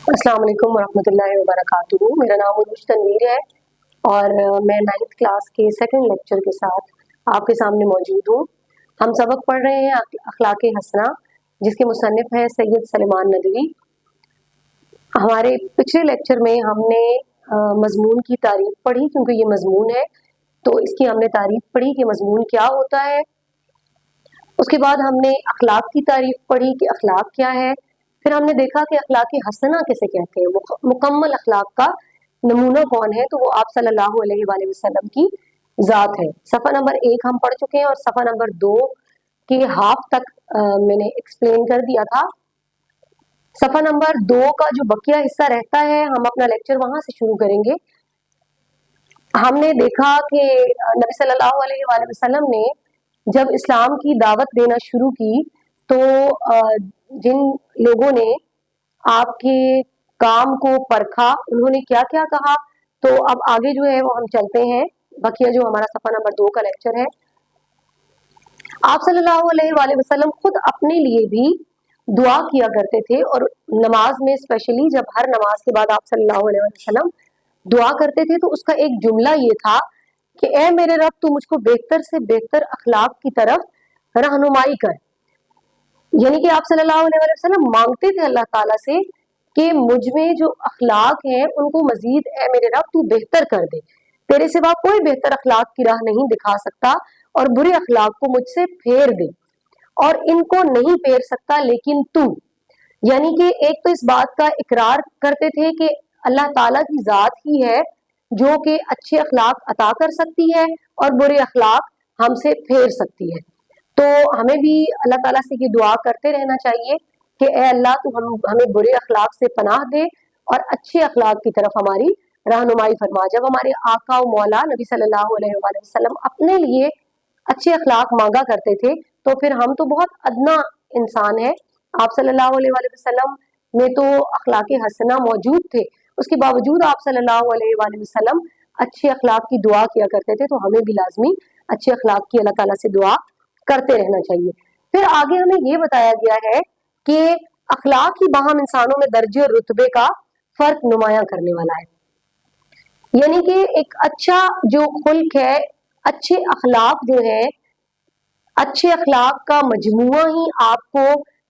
السلام علیکم ورحمۃ اللہ وبرکاتہ۔ میرا نام عروج تنویر ہے اور میں 9th کلاس کے سیکنڈ لیکچر کے ساتھ آپ کے سامنے موجود ہوں۔ ہم سبق پڑھ رہے ہیں اخلاق حسنہ، جس کے مصنف ہے سید سلیمان ندوی۔ ہمارے پچھلے لیکچر میں ہم نے مضمون کی تعریف پڑھی، کیونکہ یہ مضمون ہے تو اس کی ہم نے تعریف پڑھی کہ مضمون کیا ہوتا ہے۔ اس کے بعد ہم نے اخلاق کی تعریف پڑھی کہ اخلاق کیا ہے۔ پھر ہم نے دیکھا کہ اخلاق حسنہ کسے کہتے ہیں، مکمل اخلاق کا نمونہ کون ہے، تو وہ آپ صلی اللہ علیہ وآلہ وسلم کی ذات ہے۔ صفحہ نمبر 1 ہم پڑھ چکے ہیں اور صفحہ نمبر 2 کے ہاف تک میں نے ایکسپلین کر دیا تھا۔ صفحہ نمبر 2 کا جو بقیہ حصہ رہتا ہے ہم اپنا لیکچر وہاں سے شروع کریں گے۔ ہم نے دیکھا کہ نبی صلی اللہ علیہ وآلہ وسلم نے جب اسلام کی دعوت دینا شروع کی تو جن لوگوں نے آپ کے کام کو پرکھا، انہوں نے کیا کیا کہا، تو اب آگے جو ہے وہ ہم چلتے ہیں، بقیہ جو ہمارا صفحہ نمبر 2 کا لیکچر ہے۔ آپ صلی اللہ علیہ وآلہ وسلم خود اپنے لیے بھی دعا کیا کرتے تھے، اور نماز میں اسپیشلی جب ہر نماز کے بعد آپ صلی اللہ علیہ وسلم دعا کرتے تھے تو اس کا ایک جملہ یہ تھا کہ اے میرے رب، تو مجھ کو بہتر سے بہتر اخلاق کی طرف رہنمائی کر۔ یعنی کہ آپ صلی اللہ علیہ وسلم مانگتے تھے اللہ تعالیٰ سے کہ مجھ میں جو اخلاق ہیں ان کو مزید اے میرے رب تو بہتر کر دے، تیرے سوا کوئی بہتر اخلاق کی راہ نہیں دکھا سکتا، اور برے اخلاق کو مجھ سے پھیر دے، اور ان کو نہیں پھیر سکتا لیکن تو۔ یعنی کہ ایک تو اس بات کا اقرار کرتے تھے کہ اللہ تعالیٰ کی ذات ہی ہے جو کہ اچھے اخلاق عطا کر سکتی ہے اور برے اخلاق ہم سے پھیر سکتی ہے۔ تو ہمیں بھی اللہ تعالیٰ سے یہ دعا کرتے رہنا چاہیے کہ اے اللہ تو ہمیں برے اخلاق سے پناہ دے اور اچھے اخلاق کی طرف ہماری رہنمائی فرما۔ جب ہمارے آقا و مولا نبی صلی اللہ علیہ وآلہ وسلم اپنے لیے اچھے اخلاق مانگا کرتے تھے تو پھر ہم تو بہت ادنا انسان ہیں۔ آپ صلی اللہ علیہ وآلہ وسلم میں تو اخلاق حسنہ موجود تھے، اس کے باوجود آپ صلی اللہ علیہ وآلہ وسلم اچھے اخلاق کی دعا کیا کرتے تھے، تو ہمیں بھی لازمی اچھے اخلاق کی اللہ تعالیٰ سے دعا کرتے رہنا چاہیے۔ پھر آگے ہمیں یہ بتایا گیا ہے کہ اخلاق ہی باہم انسانوں میں درجے اور رتبے کا فرق نمایاں کرنے والا ہے۔ یعنی کہ ایک اچھا جو خلق ہے، اچھے اخلاق جو ہے، اچھے اخلاق کا مجموعہ ہی آپ کو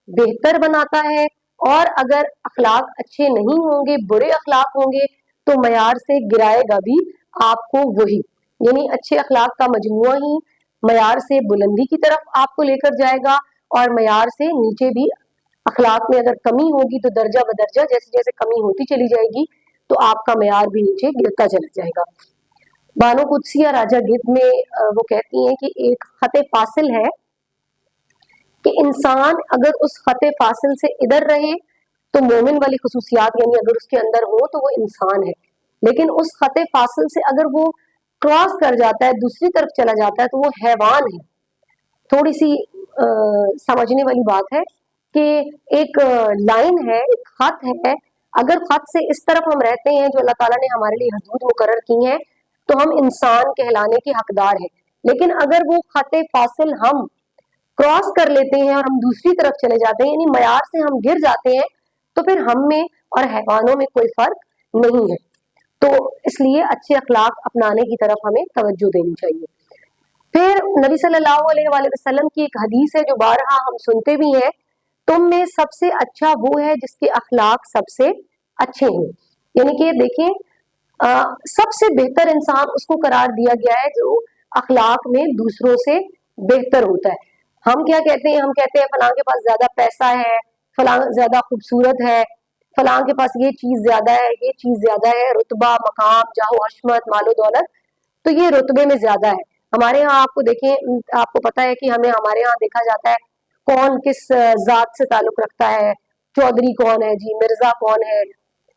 بہتر بناتا ہے، اور اگر اخلاق اچھے نہیں ہوں گے، برے اخلاق ہوں گے، تو معیار سے گرائے گا بھی آپ کو وہی۔ یعنی اچھے اخلاق کا مجموعہ ہی معیار سے بلندی کی طرف آپ کو لے کر جائے گا، اور معیار سے نیچے بھی اخلاق میں اگر کمی ہوگی تو درجہ بدرجہ جیسے جیسے کمی ہوتی چلی جائے گی تو آپ کا معیار بھی نیچے گرتا چلا جائے گا۔ بانو قدسیہ راجہ گدھ میں وہ کہتی ہیں کہ ایک خط فاصل ہے کہ انسان اگر اس خط فاصل سے ادھر رہے تو مومن والی خصوصیات یعنی اگر اس کے اندر ہو تو وہ انسان ہے، لیکن اس خط فاصل سے اگر وہ کراس کر جاتا ہے، دوسری طرف چلا جاتا ہے، تو وہ حیوان ہے۔ تھوڑی سی سمجھنے والی بات ہے کہ ایک لائن ہے، ایک خط ہے، اگر خط سے اس طرف ہم رہتے ہیں جو اللہ تعالیٰ نے ہمارے لیے حدود مقرر کی ہیں تو ہم انسان کہلانے کے حقدار ہیں، لیکن اگر وہ خط فاصل ہم کراس کر لیتے ہیں اور ہم دوسری طرف چلے جاتے ہیں، یعنی معیار سے ہم گر جاتے ہیں، تو پھر ہم میں اور حیوانوں میں کوئی فرق نہیں ہے۔ تو اس لیے اچھے اخلاق اپنانے کی طرف ہمیں توجہ دینی چاہیے۔ پھر نبی صلی اللہ علیہ وآلہ وسلم کی ایک حدیث ہے جو بارہا ہم سنتے بھی ہیں، تم میں سب سے اچھا وہ ہے جس کے اخلاق سب سے اچھے ہیں۔ یعنی کہ دیکھیں سب سے بہتر انسان اس کو قرار دیا گیا ہے جو اخلاق میں دوسروں سے بہتر ہوتا ہے۔ ہم کیا کہتے ہیں؟ ہم کہتے ہیں فلاں کے پاس زیادہ پیسہ ہے، فلاں زیادہ خوبصورت ہے، فلاں کے پاس یہ چیز زیادہ ہے، یہ چیز زیادہ ہے، رتبہ، مقام، جاہ و حشمت، مال و دولت، تو یہ رتبے میں زیادہ ہے۔ ہمارے ہاں آپ کو دیکھیں، آپ کو پتا ہے کہ ہمارے ہاں دیکھا جاتا ہے کون کس ذات سے تعلق رکھتا ہے، چودھری کون ہے جی، مرزا کون ہے،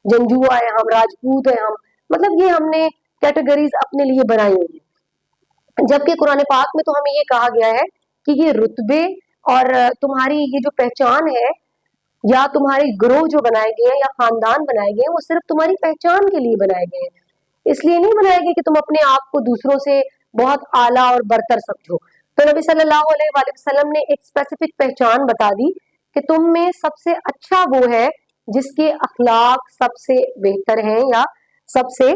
جنجوع ہے ہم، راجپوت ہے ہم، مطلب یہ ہم نے کیٹیگریز اپنے لیے بنائی ہوئی ہیں۔ جبکہ قرآن پاک میں تو ہمیں یہ کہا گیا ہے کہ یہ رتبے اور تمہاری یہ جو پہچان ہے یا تمہارے گروہ جو بنائے گئے ہیں یا خاندان بنائے گئے ہیں وہ صرف تمہاری پہچان کے لیے بنائے گئے ہیں، اس لیے نہیں بنائے گئے کہ تم اپنے آپ کو دوسروں سے بہت اعلیٰ اور برتر سمجھو۔ تو نبی صلی اللہ علیہ وآلہ وسلم نے ایک اسپیسیفک پہچان بتا دی کہ تم میں سب سے اچھا وہ ہے جس کے اخلاق سب سے بہتر ہیں یا سب سے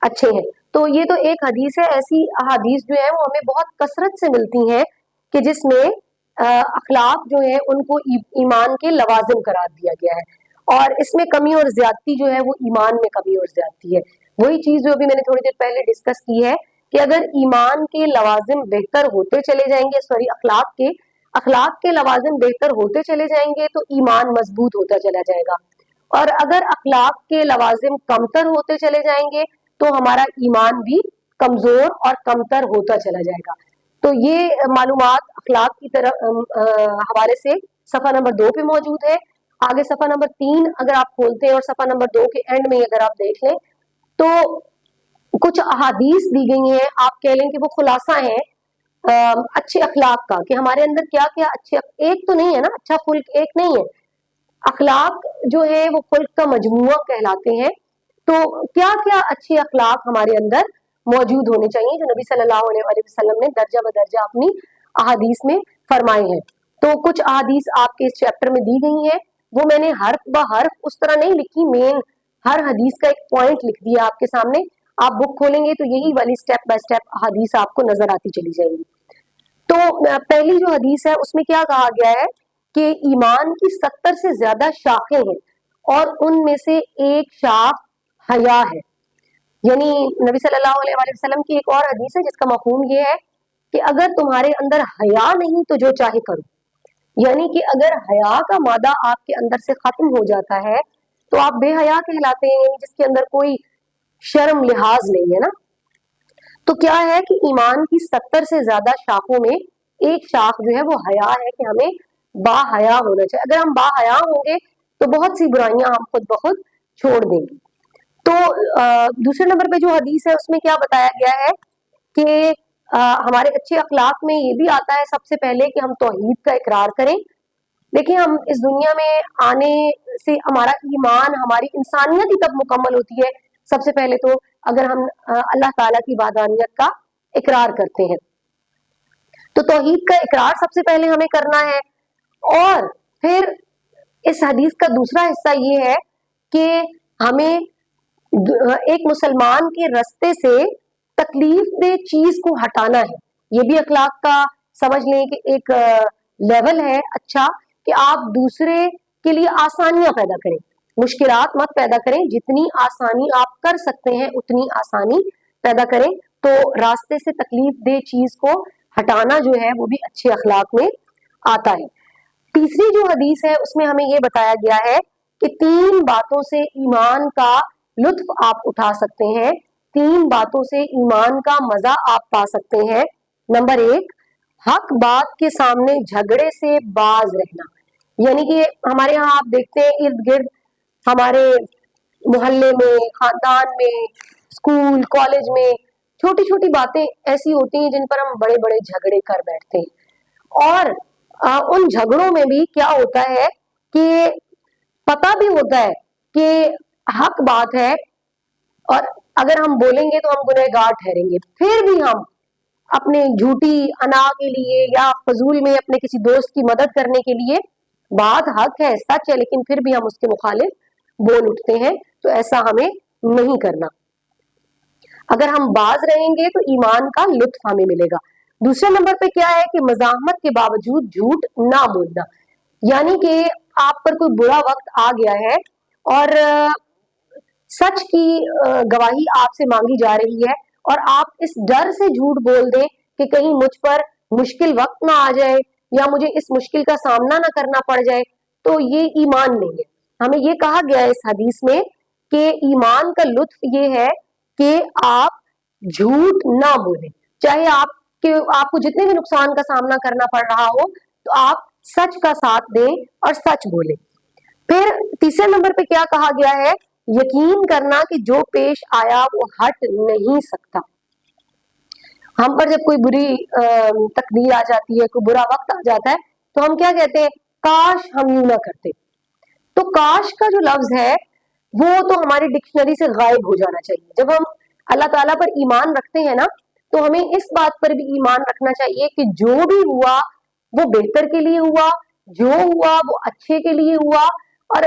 اچھے ہیں. تو یہ تو ایک حدیث ہے. ایسی احادیث جو ہے وہ ہمیں بہت کثرت سے ملتی ہیں کہ جس میں اخلاق جو ہے ان کو ایمان کے لوازم قرار دیا گیا ہے, اور اس میں کمی اور زیادتی جو ہے وہ ایمان میں کمی اور زیادتی ہے. وہی چیز جو ابھی میں نے تھوڑی دیر پہلے ڈسکس کی ہے کہ اگر ایمان کے لوازم بہتر ہوتے چلے جائیں گے, اخلاق کے لوازم بہتر ہوتے چلے جائیں گے تو ایمان مضبوط ہوتا چلا جائے گا, اور اگر اخلاق کے لوازم کمتر ہوتے چلے جائیں گے تو ہمارا ایمان بھی کمزور اور کمتر ہوتا چلا جائے گا. تو یہ معلومات اخلاق کی طرف حوالے سے صفحہ نمبر 2 پہ موجود ہے. آگے صفحہ نمبر 3 اگر آپ کھولتے ہیں اور صفحہ نمبر 2 کے اینڈ میں اگر آپ دیکھ لیں تو کچھ احادیث دی گئی ہیں, آپ کہہ لیں کہ وہ خلاصہ ہیں اچھے اخلاق کا, کہ ہمارے اندر کیا کیا اچھے, ایک تو نہیں ہے نا, اچھا خلق ایک نہیں ہے, اخلاق جو ہے وہ خلق کا مجموعہ کہلاتے ہیں. تو کیا کیا اچھے اخلاق ہمارے اندر موجود ہونے چاہیے جو نبی صلی اللہ علیہ وسلم نے درجہ بدرجہ اپنی احادیث میں فرمائے ہیں. تو کچھ احادیث آپ کے اس چیپٹر میں دی گئی ہیں, وہ میں نے حرف بہ حرف اس طرح نہیں لکھی, مین ہر حدیث کا ایک پوائنٹ لکھ دیا آپ کے سامنے. آپ بک کھولیں گے تو یہی والی سٹیپ بائی سٹیپ حدیث آپ کو نظر آتی چلی جائے گی. تو پہلی جو حدیث ہے اس میں کیا کہا گیا ہے کہ ایمان کی 70 سے زیادہ شاخیں ہیں اور ان میں سے ایک شاخ حیا ہے. یعنی نبی صلی اللہ علیہ وسلم کی ایک اور حدیث ہے جس کا مفہوم یہ ہے کہ اگر تمہارے اندر حیا نہیں تو جو چاہے کرو. یعنی کہ اگر حیا کا مادہ آپ کے اندر سے ختم ہو جاتا ہے تو آپ بے حیا کہلاتے ہیں, یعنی جس کے اندر کوئی شرم لحاظ نہیں ہے نا. تو کیا ہے کہ ایمان کی 70 سے زیادہ شاخوں میں ایک شاخ جو ہے وہ حیا ہے, کہ ہمیں با حیا ہونا چاہیے. اگر ہم با حیا ہوں گے تو بہت سی برائیاں ہم خود بخود چھوڑ دیں گے. تو دوسرے نمبر پہ جو حدیث ہے اس میں کیا بتایا گیا ہے کہ ہمارے اچھے اخلاق میں یہ بھی آتا ہے سب سے پہلے کہ ہم توحید کا اقرار کریں. دیکھیں, ہم اس دنیا میں آنے سے ہمارا ایمان, ہماری انسانیت ہی تب مکمل ہوتی ہے سب سے پہلے تو اگر ہم اللہ تعالیٰ کی وحدانیت کا اقرار کرتے ہیں. تو توحید کا اقرار سب سے پہلے ہمیں کرنا ہے. اور پھر اس حدیث کا دوسرا حصہ یہ ہے کہ ہمیں ایک مسلمان کے رستے سے تکلیف دہ چیز کو ہٹانا ہے. یہ بھی اخلاق کا سمجھ لیں کہ ایک لیول ہے اچھا, کہ آپ دوسرے کے لیے آسانیاں پیدا کریں, مشکلات مت پیدا کریں, جتنی آسانی آپ کر سکتے ہیں اتنی آسانی پیدا کریں. تو راستے سے تکلیف دہ چیز کو ہٹانا جو ہے وہ بھی اچھے اخلاق میں آتا ہے. تیسری جو حدیث ہے اس میں ہمیں یہ بتایا گیا ہے کہ 3 باتوں سے ایمان کا لطف آپ اٹھا سکتے ہیں, 3 باتوں سے ایمان کا مزہ آپ پا سکتے ہیں. نمبر 1, حق بات کے سامنے جھگڑے سے باز رہنا. یعنی کہ ہمارے یہاں آپ دیکھتے ہیں ارد گرد ہمارے محلے میں, خاندان میں, اسکول کالج میں چھوٹی چھوٹی باتیں ایسی ہوتی ہیں جن پر ہم بڑے بڑے جھگڑے کر بیٹھتے ہیں. اور ان جھگڑوں میں بھی کیا ہوتا ہے کہ پتہ بھی ہوتا ہے کہ حق بات ہے اور اگر ہم بولیں گے تو ہم گنہگار ٹھہریں گے, پھر بھی ہم اپنے جھوٹی انا کے لیے یا فضول میں اپنے کسی دوست کی مدد کرنے کے لیے, بات حق ہے سچ ہے لیکن پھر بھی ہم اس کے مخالف بول اٹھتے ہیں. تو ایسا ہمیں نہیں کرنا. اگر ہم باز رہیں گے تو ایمان کا لطف ہمیں ملے گا. دوسرے نمبر پہ کیا ہے کہ مزاحمت کے باوجود جھوٹ نہ بولنا. یعنی کہ آپ پر کوئی برا وقت آ گیا ہے اور سچ کی گواہی آپ سے مانگی جا رہی ہے اور آپ اس ڈر سے جھوٹ بول دیں کہ کہیں مجھ پر مشکل وقت نہ آ جائے یا مجھے اس مشکل کا سامنا نہ کرنا پڑ جائے, تو یہ ایمان نہیں ہے. ہمیں یہ کہا گیا ہے اس حدیث میں کہ ایمان کا لطف یہ ہے کہ آپ جھوٹ نہ بولیں, چاہے آپ کو جتنے بھی نقصان کا سامنا کرنا پڑ رہا ہو تو آپ سچ کا ساتھ دیں اور سچ بولیں. پھر تیسرے نمبر پہ کیا کہا گیا ہے, یقین کرنا کہ جو پیش آیا وہ ہٹ نہیں سکتا. ہم پر جب کوئی بری تقدیر آ جاتی ہے, کوئی برا وقت آ جاتا ہے تو ہم کیا کہتے ہیں, کاش ہم یوں نہ کرتے. تو کاش کا جو لفظ ہے وہ تو ہماری ڈکشنری سے غائب ہو جانا چاہیے. جب ہم اللہ تعالیٰ پر ایمان رکھتے ہیں نا تو ہمیں اس بات پر بھی ایمان رکھنا چاہیے کہ جو بھی ہوا وہ بہتر کے لیے ہوا, جو ہوا وہ اچھے کے لیے ہوا, اور